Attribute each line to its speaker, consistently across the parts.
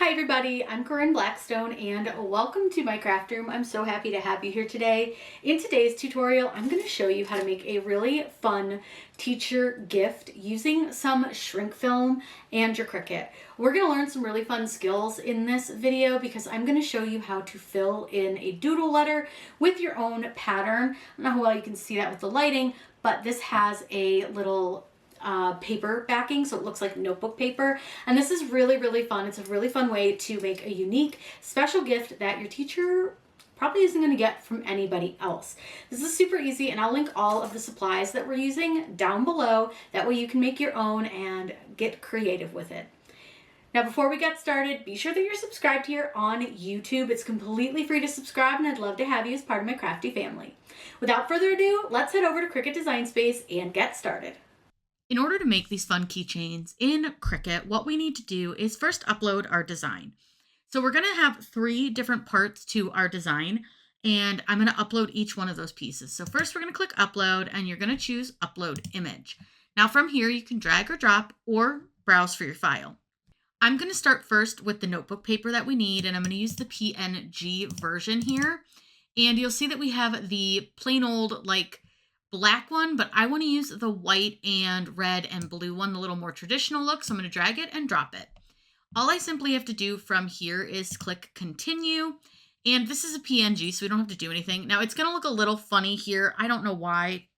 Speaker 1: Hi everybody, I'm Corinne Blackstone and welcome to my craft room. I'm so happy to have you here today. In today's tutorial, I'm going to show you how to make a really fun teacher gift using some shrink film and your Cricut. We're going to learn some really fun skills in this video because I'm going to show you how to fill in a doodle letter with your own pattern. I don't know how well you can see that with the lighting, but this has a little paper backing, so it looks like notebook paper, and this is really fun. It's a really fun way to make a unique special gift that your teacher probably isn't going to get from anybody else. This is super easy, and I'll link all of the supplies that we're using down below. That way you can make your own and get creative with it. Now, before we get started, be sure that you're subscribed here on YouTube. It's completely free to subscribe, and I'd love to have you as part of my crafty family. Without further ado, let's head over to Cricut Design Space and get started. In order to make these fun keychains in Cricut, what we need to do is first upload our design. So we're going to have 3 different parts to our design, and I'm going to upload each one of those pieces. So first we're going to click upload, and you're going to choose upload image. Now from here you can drag or drop or browse for your file. I'm going to start first with the notebook paper that we need, and I'm going to use the PNG version here. And you'll see that we have the plain old black one, but I want to use the white and red and blue one, the little more traditional look. So I'm going to drag it and drop it. All I simply have to do from here is click continue. And this is a PNG, so we don't have to do anything. Now it's going to look a little funny here. I don't know why,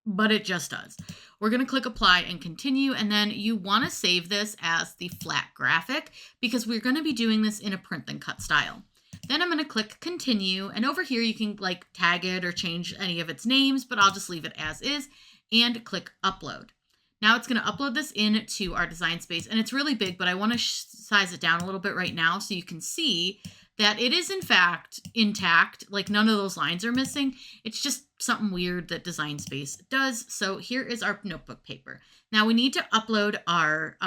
Speaker 1: but it just does. We're going to click apply and continue. And then you want to save this as the flat graphic because we're going to be doing this in a print and cut style. Then I'm going to click continue, and over here you can tag it or change any of its names, but I'll just leave it as is and click upload. Now it's going to upload this into our design space, and it's really big, but I want to size it down a little bit right now so you can see that it is in fact intact. None of those lines are missing. It's just something weird that design space does. So here is our notebook paper. Now we need to upload our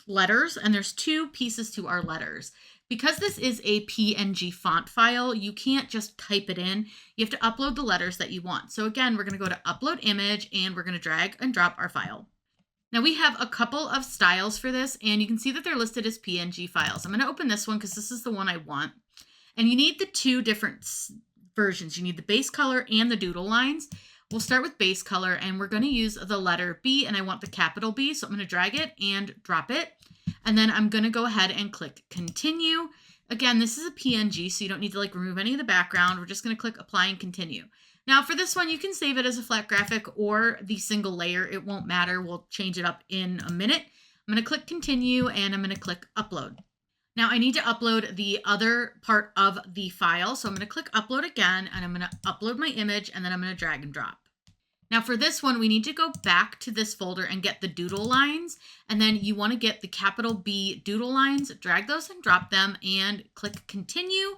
Speaker 1: letters, and there's 2 pieces to our letters. Because this is a PNG font file, you can't just type it in. You have to upload the letters that you want. So again, we're going to go to upload image, and we're going to drag and drop our file. Now we have a couple of styles for this, and you can see that they're listed as PNG files. I'm going to open this one because this is the one I want. And you need the 2 different versions. You need the base color and the doodle lines. We'll start with base color, and we're going to use the letter B, and I want the capital B. So I'm going to drag it and drop it. And then I'm going to go ahead and click continue. Again, this is a PNG, so you don't need to remove any of the background. We're just going to click apply and continue. Now for this one, you can save it as a flat graphic or the single layer. It won't matter. We'll change it up in a minute. I'm going to click continue, and I'm going to click upload. Now I need to upload the other part of the file. So I'm going to click upload again, and I'm going to upload my image, and then I'm going to drag and drop. Now for this one, we need to go back to this folder and get the doodle lines. And then you want to get the capital B doodle lines, drag those and drop them, and click continue.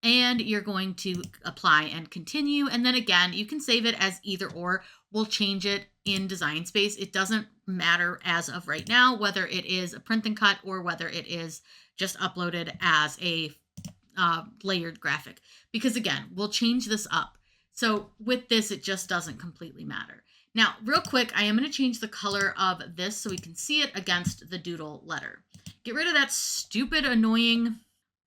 Speaker 1: And you're going to apply and continue. And then again, you can save it as either or. We'll change it in Design Space. It doesn't matter as of right now, whether it is a print and cut or whether it is just uploaded as a layered graphic. Because again, we'll change this up. So with this, it just doesn't completely matter. Now, real quick, I am going to change the color of this so we can see it against the doodle letter. Get rid of that stupid, annoying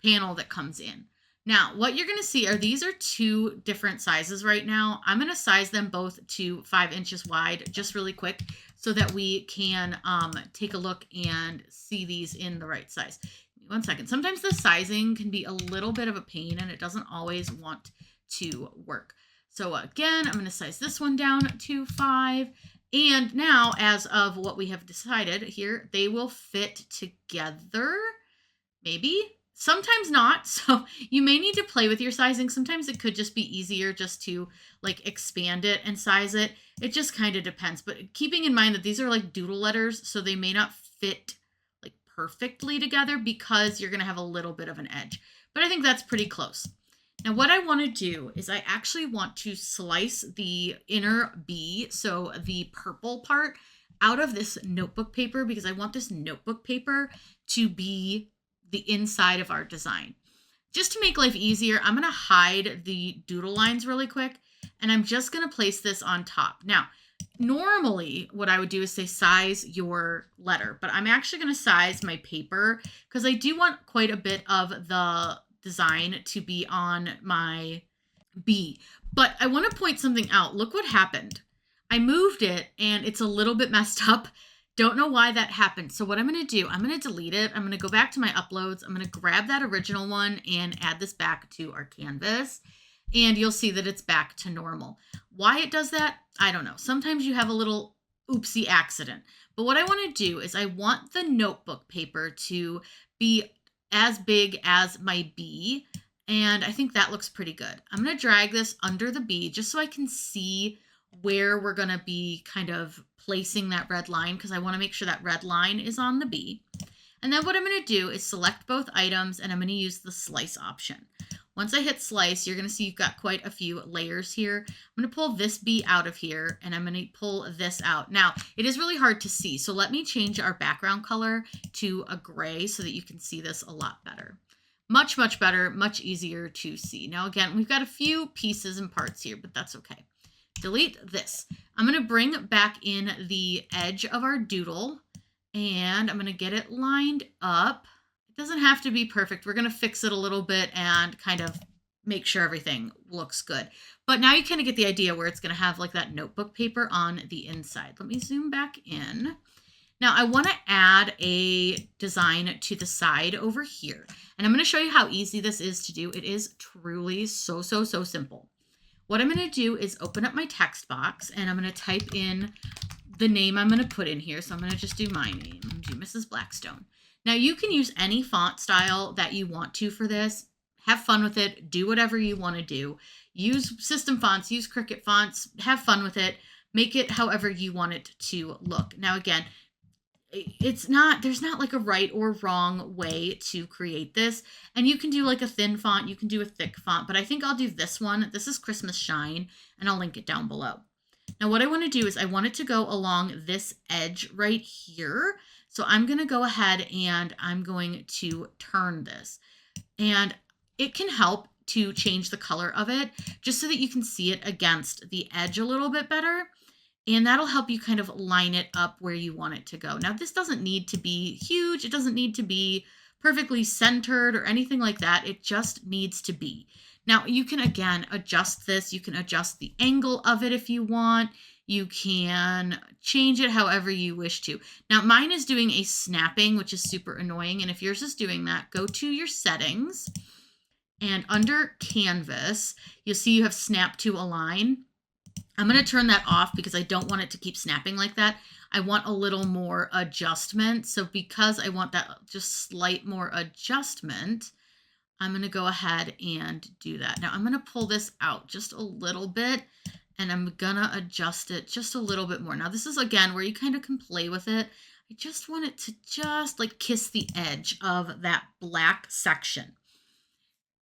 Speaker 1: panel that comes in. Now, what you're going to see are these are 2 different sizes right now. I'm going to size them both to 5 inches wide, just really quick, so that we can take a look and see these in the right size. Give me 1 second. Sometimes the sizing can be a little bit of a pain, and it doesn't always want to work. So again, I'm going to size this one down to 5. And now, as of what we have decided here, they will fit together. Maybe. Sometimes not. So you may need to play with your sizing. Sometimes it could just be easier just to expand it and size it. It just kind of depends. But keeping in mind that these are doodle letters, so they may not fit perfectly together because you're going to have a little bit of an edge. But I think that's pretty close. Now what I want to do is I actually want to slice the inner B, so the purple part, out of this notebook paper because I want this notebook paper to be the inside of our design. Just to make life easier, I'm going to hide the doodle lines really quick, and I'm just going to place this on top. Now, Normally what I would do is say size your letter, but I'm actually going to size my paper because I do want quite a bit of the design to be on my B. But I want to point something out. Look what happened. I moved it and it's a little bit messed up. Don't know why that happened. So what I'm going to do, I'm going to delete it. I'm going to go back to my uploads. I'm going to grab that original one and add this back to our canvas. And you'll see that it's back to normal. Why it does that, I don't know. Sometimes you have a little oopsie accident. But what I want to do is I want the notebook paper to be as big as my B. And I think that looks pretty good. I'm going to drag this under the B just so I can see where we're going to be kind of placing that red line, because I want to make sure that red line is on the B. And then what I'm going to do is select both items, and I'm going to use the slice option. Once I hit slice, you're going to see you've got quite a few layers here. I'm going to pull this B out of here, and I'm going to pull this out. Now, it is really hard to see, so let me change our background color to a gray so that you can see this a lot better. Much, much better, much easier to see. Now, again, we've got a few pieces and parts here, but that's okay. Delete this. I'm going to bring back in the edge of our doodle, and I'm going to get it lined up. It doesn't have to be perfect. We're going to fix it a little bit and kind of make sure everything looks good. But now you kind of get the idea where it's going to have like that notebook paper on the inside. Let me zoom back in. Now I want to add a design to the side over here. And I'm going to show you how easy this is to do. It is truly so simple. What I'm going to do is open up my text box, and I'm going to type in the name I'm going to put in here. So I'm going to just do my name, do Mrs. Blackstone. Now you can use any font style that you want to for this. Have fun with it. Do whatever you want to do. Use system fonts, use Cricut fonts, have fun with it. Make it however you want it to look. Now again, there's not like a right or wrong way to create this. And you can do like a thin font, you can do a thick font, but I think I'll do this one. This is Christmas Shine, and I'll link it down below. Now what I want to do is I want it to go along this edge right here. So I'm going to go ahead and I'm going to turn this. And it can help to change the color of it just so that you can see it against the edge a little bit better. And that'll help you kind of line it up where you want it to go. Now, this doesn't need to be huge. It doesn't need to be perfectly centered or anything like that. It just needs to be. Now, you can, again, adjust this. You can adjust the angle of it if you want. You can change it however you wish to. Now, mine is doing a snapping, which is super annoying. And if yours is doing that, go to your settings. And under Canvas, you'll see you have Snap to Align. I'm going to turn that off because I don't want it to keep snapping like that. I want a little more adjustment. So because I want that just slight more adjustment, I'm going to go ahead and do that. Now I'm going to pull this out just a little bit, and I'm going to adjust it just a little bit more. Now this is again where you kind of can play with it. I just want it to just like kiss the edge of that black section.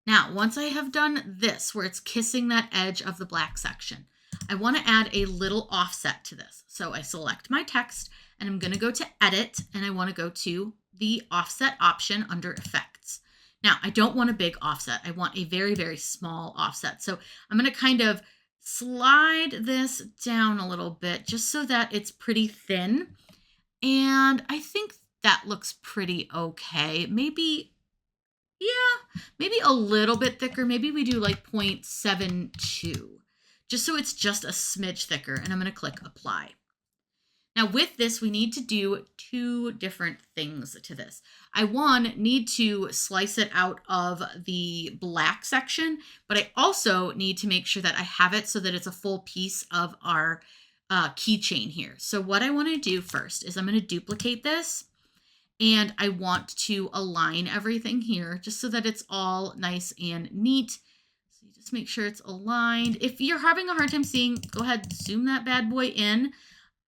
Speaker 1: Now, once I have done this, where it's kissing that edge of the black section, I want to add a little offset to this. So I select my text, and I'm going to go to Edit, and I want to go to the Offset option under Effects. Now, I don't want a big offset. I want a very small offset. So I'm going to kind of slide this down a little bit just so that it's pretty thin. And I think that looks pretty okay. Maybe a little bit thicker. Maybe we do like 0.72. Just so it's just a smidge thicker, and I'm going to click Apply. Now with this, we need to do two different things to this. I, one, need to slice it out of the black section, but I also need to make sure that I have it so that it's a full piece of our keychain here. So what I want to do first is I'm going to duplicate this, and I want to align everything here just so that it's all nice and neat. Just make sure it's aligned. If you're having a hard time seeing, go ahead, zoom that bad boy in.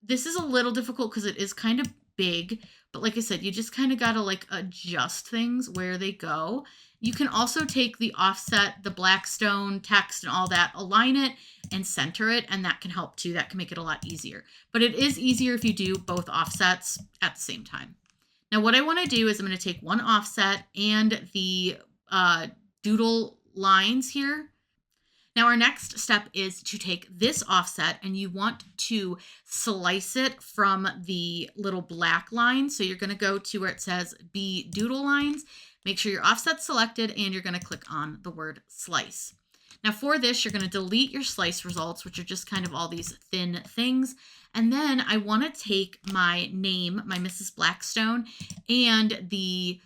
Speaker 1: This is a little difficult because it is kind of big, but like I said, you just kind of got to like adjust things where they go. You can also take the offset, the Blackstone text and all that, align it and center it, and that can help too. That can make it a lot easier. But it is easier if you do both offsets at the same time. Now what I want to do is I'm going to take one offset and the doodle lines here. Now our next step is to take this offset and you want to slice it from the little black line. So you're going to go to where it says B doodle lines. Make sure your offset's selected and you're going to click on the word slice. Now for this, you're going to delete your slice results, which are just kind of all these thin things. And then I want to take my name, my Mrs. Blackstone, and the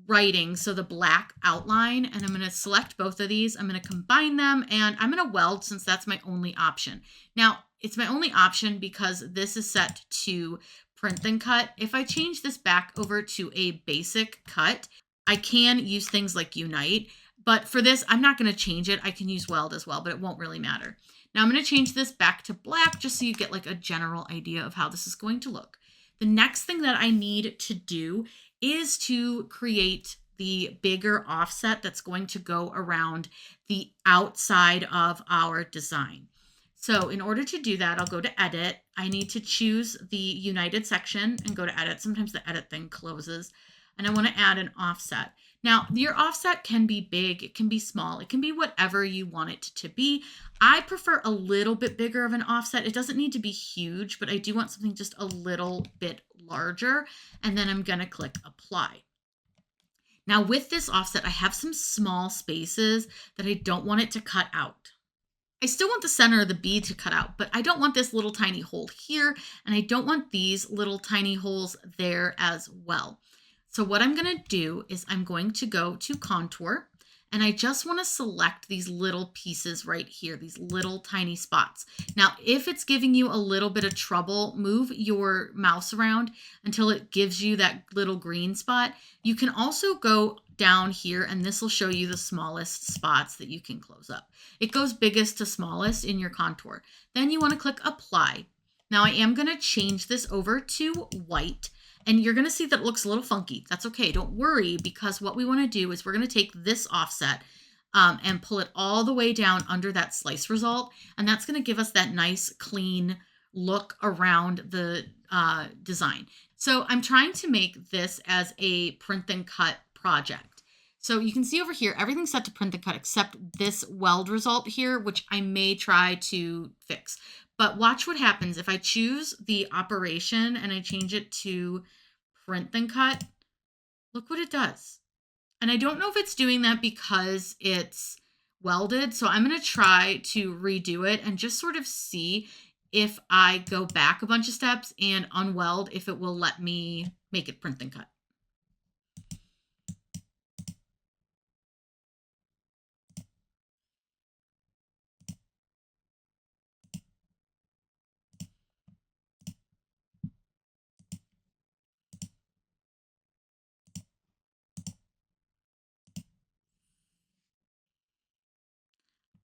Speaker 1: writing, so the black outline, and I'm going to select both of these. I'm going to combine them and I'm going to weld since that's my only option. Now, it's my only option because this is set to print and cut. If I change this back over to a basic cut, I can use things like Unite, but for this, I'm not going to change it. I can use weld as well, but it won't really matter. Now I'm going to change this back to black just so you get like a general idea of how this is going to look. The next thing that I need to do is to create the bigger offset that's going to go around the outside of our design. So in order to do that, I'll go to edit. I need to choose the United section and go to edit. Sometimes the edit thing closes and I want to add an offset. Now your offset can be big, it can be small, it can be whatever you want it to be. I prefer a little bit bigger of an offset. It doesn't need to be huge, but I do want something just a little bit larger. And then I'm going to click apply. Now with this offset, I have some small spaces that I don't want it to cut out. I still want the center of the bead to cut out, but I don't want this little tiny hole here, and I don't want these little tiny holes there as well. So what I'm going to do is I'm going to go to contour, and I just want to select these little pieces right here, these little tiny spots. Now, if it's giving you a little bit of trouble, move your mouse around until it gives you that little green spot. You can also go down here and this will show you the smallest spots that you can close up. It goes biggest to smallest in your contour. Then you want to click apply. Now I am going to change this over to white. And you're going to see that it looks a little funky. That's okay. Don't worry, because what we want to do is we're going to take this offset and pull it all the way down under that slice result. And that's going to give us that nice, clean look around the design. So I'm trying to make this as a print and cut project. So you can see over here, everything's set to print and cut except this weld result here, which I may try to fix. But watch what happens if I choose the operation and I change it to print and cut. Look what it does. And I don't know if it's doing that because it's welded. So I'm going to try to redo it and just sort of see if I go back a bunch of steps and unweld, if it will let me make it print and cut.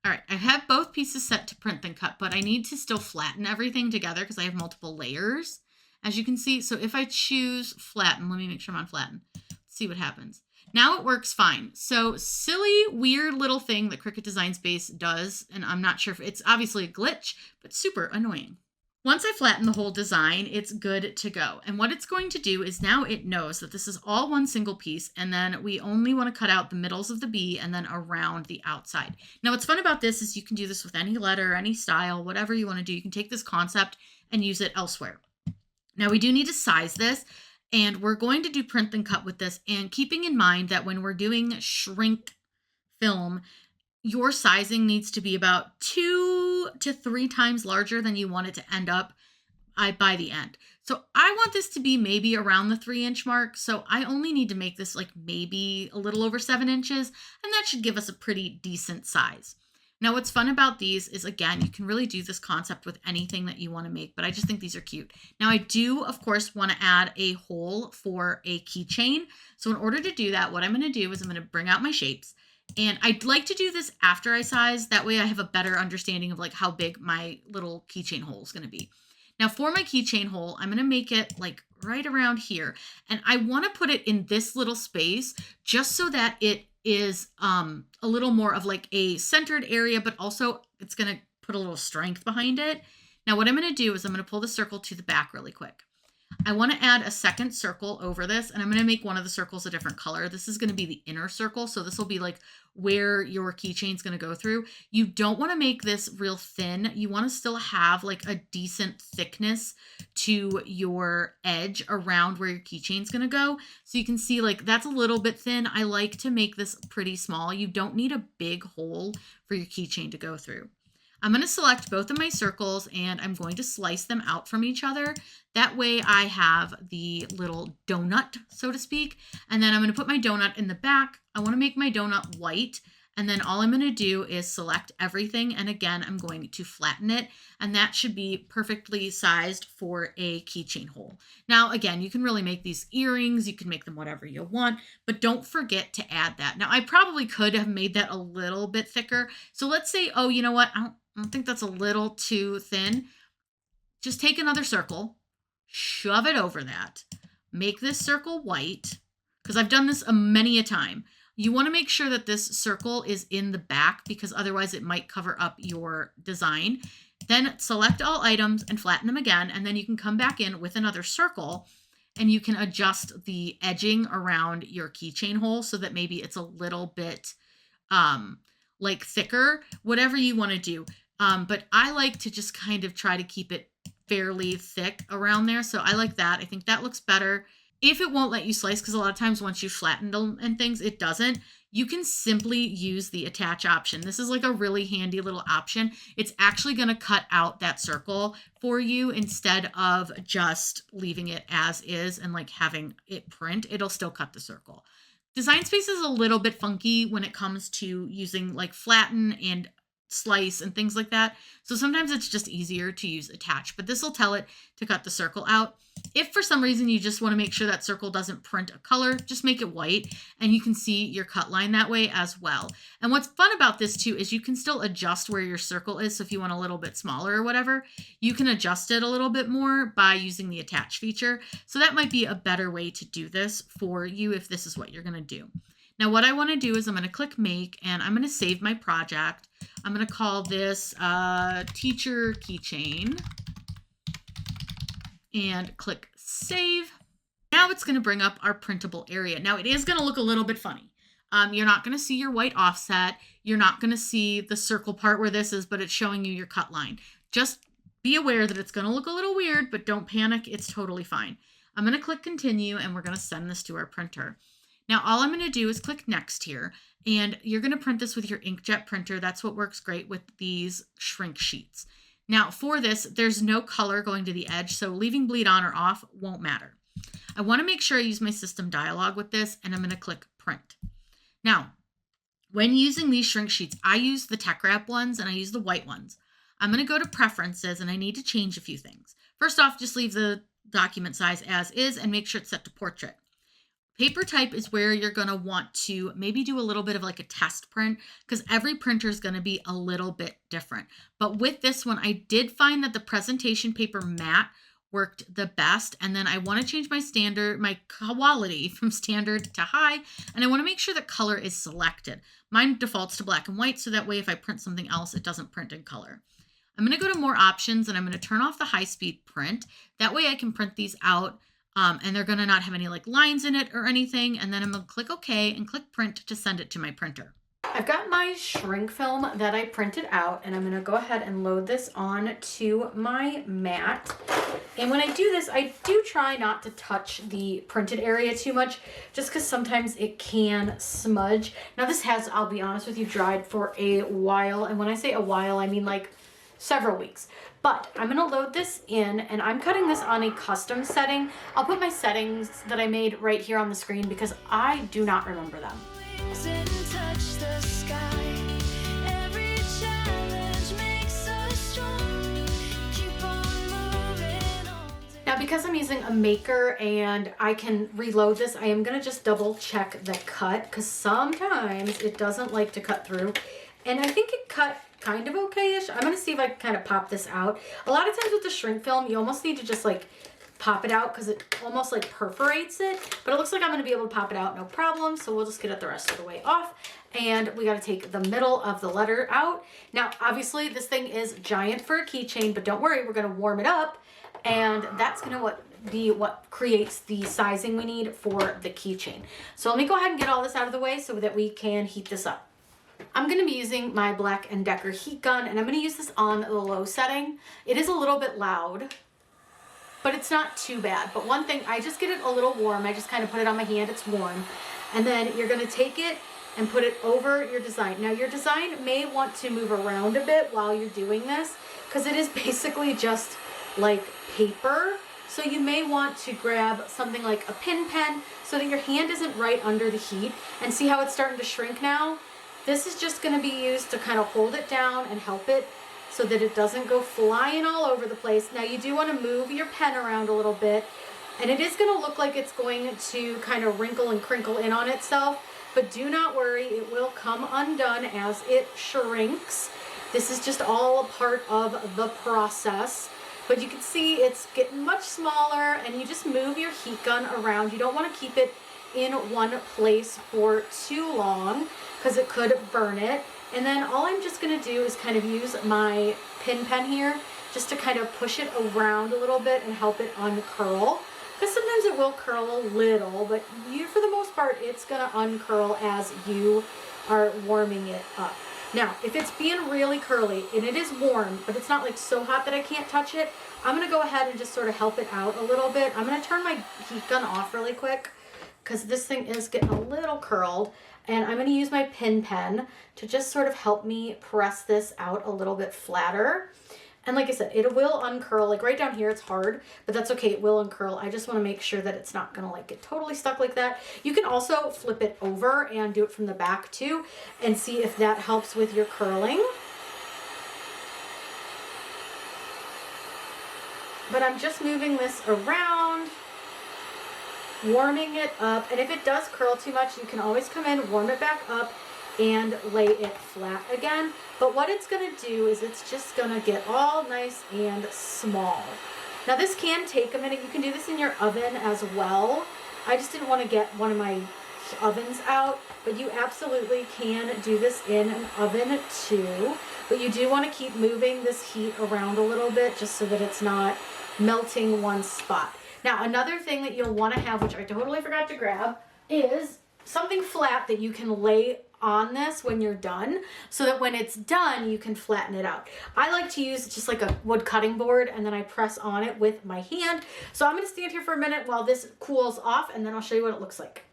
Speaker 1: All right, I have both pieces set to print and cut, but I need to still flatten everything together because I have multiple layers, as you can see. So if I choose flatten, let me make sure I'm on flatten. Let's see what happens. Now it works fine. So silly, weird little thing that Cricut Design Space does, and I'm not sure if it's obviously a glitch, but super annoying. Once I flatten the whole design, it's good to go. And what it's going to do is now it knows that this is all one single piece, and then we only want to cut out the middles of the B and then around the outside. Now what's fun about this is you can do this with any letter, any style, whatever you want to do. You can take this concept and use it elsewhere. Now we do need to size this, and we're going to do print and cut with this, and keeping in mind that when we're doing shrink film, your sizing needs to be about 2 to 3 times larger than you want it to end up by the end. So I want this to be maybe around the 3-inch mark. So I only need to make this like maybe a little over 7 inches, and that should give us a pretty decent size. Now, what's fun about these is, again, you can really do this concept with anything that you want to make, but I just think these are cute. Now, I do, of course, want to add a hole for a keychain. So in order to do that, what I'm going to do is I'm going to bring out my shapes. And I'd like to do this after I size. That way I have a better understanding of like how big my little keychain hole is going to be. Now for my keychain hole, I'm going to make it like right around here. And I want to put it in this little space just so that it is a little more of like a centered area, but also it's going to put a little strength behind it. Now what I'm going to do is I'm going to pull the circle to the back really quick. I want to add a second circle over this, and I'm going to make one of the circles a different color. This is going to be the inner circle, so this will be like where your keychain is going to go through. You don't want to make this real thin. You want to still have like a decent thickness to your edge around where your keychain is going to go. So you can see like that's a little bit thin. I like to make this pretty small. You don't need a big hole for your keychain to go through. I'm going to select both of my circles and I'm going to slice them out from each other. That way I have the little donut, so to speak. And then I'm going to put my donut in the back. I want to make my donut white. And then all I'm going to do is select everything. And again, I'm going to flatten it. And that should be perfectly sized for a keychain hole. Now, again, you can really make these earrings. You can make them whatever you want, but don't forget to add that. Now, I probably could have made that a little bit thicker. So let's say, oh, you know what? I don't think that's a little too thin. Just take another circle, shove it over that, make this circle white, because I've done this many a time. You want to make sure that this circle is in the back because otherwise it might cover up your design. Then select all items and flatten them again, and then you can come back in with another circle and you can adjust the edging around your keychain hole so that maybe it's a little bit like thicker, whatever you want to do. But I like to just kind of try to keep it fairly thick around there. So I like that. I think that looks better. If it won't let you slice, because a lot of times once you flatten them and things, it doesn't, you can simply use the attach option. This is like a really handy little option. It's actually going to cut out that circle for you instead of just leaving it as is and like having it print. It'll still cut the circle. Design Space is a little bit funky when it comes to using like flatten and slice and things like that. So sometimes it's just easier to use attach, but this will tell it to cut the circle out. If for some reason you just want to make sure that circle doesn't print a color, just make it white and you can see your cut line that way as well. And what's fun about this too is you can still adjust where your circle is. So if you want a little bit smaller or whatever, you can adjust it a little bit more by using the attach feature. So that might be a better way to do this for you if this is what you're going to do. Now what I want to do is I'm going to click make and I'm going to save my project. I'm going to call this teacher keychain and click save. Now it's going to bring up our printable area. Now it is going to look a little bit funny. You're not going to see your white offset. You're not going to see the circle part where this is, but it's showing you your cut line. Just be aware that it's going to look a little weird, but don't panic. It's totally fine. I'm going to click continue and we're going to send this to our printer. Now, all I'm going to do is click next here, and you're going to print this with your inkjet printer. That's what works great with these shrink sheets. Now, for this, there's no color going to the edge, so leaving bleed on or off won't matter. I want to make sure I use my system dialog with this, and I'm going to click print. Now, when using these shrink sheets, I use the tech wrap ones and I use the white ones. I'm going to go to preferences, and I need to change a few things. First off, just leave the document size as is and make sure it's set to portrait. Paper type is where you're going to want to maybe do a little bit of like a test print because every printer is going to be a little bit different. But with this one, I did find that the presentation paper matte worked the best. And then I want to change my quality from standard to high. And I want to make sure that color is selected. Mine defaults to black and white. So that way, if I print something else, it doesn't print in color. I'm going to go to more options and I'm going to turn off the high speed print. That way I can print these out. And they're going to not have any like lines in it or anything. And then I'm going to click OK and click print to send it to my printer. I've got my shrink film that I printed out and I'm going to go ahead and load this on to my mat. And when I do this, I do try not to touch the printed area too much just because sometimes it can smudge. Now this has, I'll be honest with you, dried for a while. And when I say a while, I mean like several weeks. But I'm going to load this in and I'm cutting this on a custom setting. I'll put my settings that I made right here on the screen because I do not remember them. Now because I'm using a maker and I can reload this, I am going to just double check the cut because sometimes it doesn't like to cut through. And I think it cut kind of okay-ish. I'm going to see if I can kind of pop this out. A lot of times with the shrink film, you almost need to just like pop it out because it almost like perforates it, but it looks like I'm gonna be able to pop it out no problem. So we'll just get it the rest of the way off. And we gotta take the middle of the letter out. Now, obviously this thing is giant for a keychain, but don't worry, we're gonna warm it up, and that's gonna be what creates the sizing we need for the keychain. So let me go ahead and get all this out of the way so that we can heat this up. I'm gonna be using my Black & Decker heat gun, and I'm gonna use this on the low setting. It is a little bit loud, but it's not too bad. But one thing, I just get it a little warm. I just kind of put it on my hand, it's warm. And then you're gonna take it and put it over your design. Now your design may want to move around a bit while you're doing this, because it is basically just like paper. So you may want to grab something like a pin pen so that your hand isn't right under the heat. And see how it's starting to shrink now? This is just gonna be used to kind of hold it down and help it so that it doesn't go flying all over the place. Now you do wanna move your pen around a little bit, and it is gonna look like it's going to kind of wrinkle and crinkle in on itself, but do not worry, it will come undone as it shrinks. This is just all a part of the process. But you can see it's getting much smaller, and you just move your heat gun around. You don't wanna keep it in one place for too long because it could burn it. And then all I'm just gonna do is kind of use my pin pen here just to kind of push it around a little bit and help it uncurl. Because sometimes it will curl a little, but for the most part, it's gonna uncurl as you are warming it up. Now, if it's being really curly, and it is warm, but it's not like so hot that I can't touch it, I'm gonna go ahead and just sort of help it out a little bit. I'm gonna turn my heat gun off really quick because this thing is getting a little curled, and I'm gonna use my pin pen to just sort of help me press this out a little bit flatter. And like I said, it will uncurl. Like right down here, it's hard, but that's okay, it will uncurl. I just wanna make sure that it's not gonna like get totally stuck like that. You can also flip it over and do it from the back too, and see if that helps with your curling. But I'm just moving this around, warming it up, and if it does curl too much, you can always come in, warm it back up, and lay it flat again. But what it's gonna do is it's just gonna get all nice and small. Now this can take a minute. You can do this in your oven as well. I just didn't want to get one of my ovens out, but you absolutely can do this in an oven too. But you do want to keep moving this heat around a little bit just so that it's not melting one spot. Now another thing that you'll want to have, which I totally forgot to grab, is something flat that you can lay on this when you're done, so that when it's done you can flatten it out. I like to use just like a wood cutting board, and then I press on it with my hand. So I'm going to stand here for a minute while this cools off, and then I'll show you what it looks like.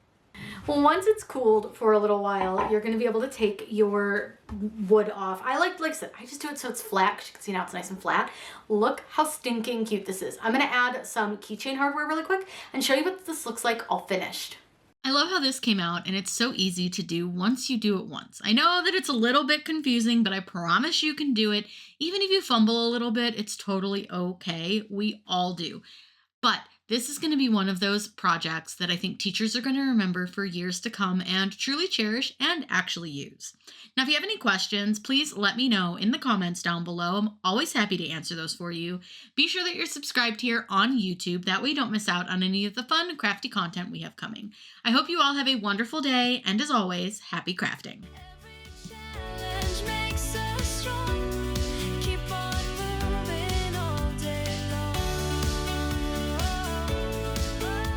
Speaker 1: Well, once it's cooled for a little while, you're going to be able to take your wood off. Like I said, I just do it so it's flat, because you can see now it's nice and flat. Look how stinking cute this is. I'm going to add some keychain hardware really quick and show you what this looks like all finished.
Speaker 2: I love how this came out, and it's so easy to do once you do it once. I know that it's a little bit confusing, but I promise you can do it. Even if you fumble a little bit, it's totally okay. We all do. But this is going to be one of those projects that I think teachers are going to remember for years to come and truly cherish and actually use. Now, if you have any questions, please let me know in the comments down below. I'm always happy to answer those for you. Be sure that you're subscribed here on YouTube. That way you don't miss out on any of the fun, crafty content we have coming. I hope you all have a wonderful day, and as always, happy crafting.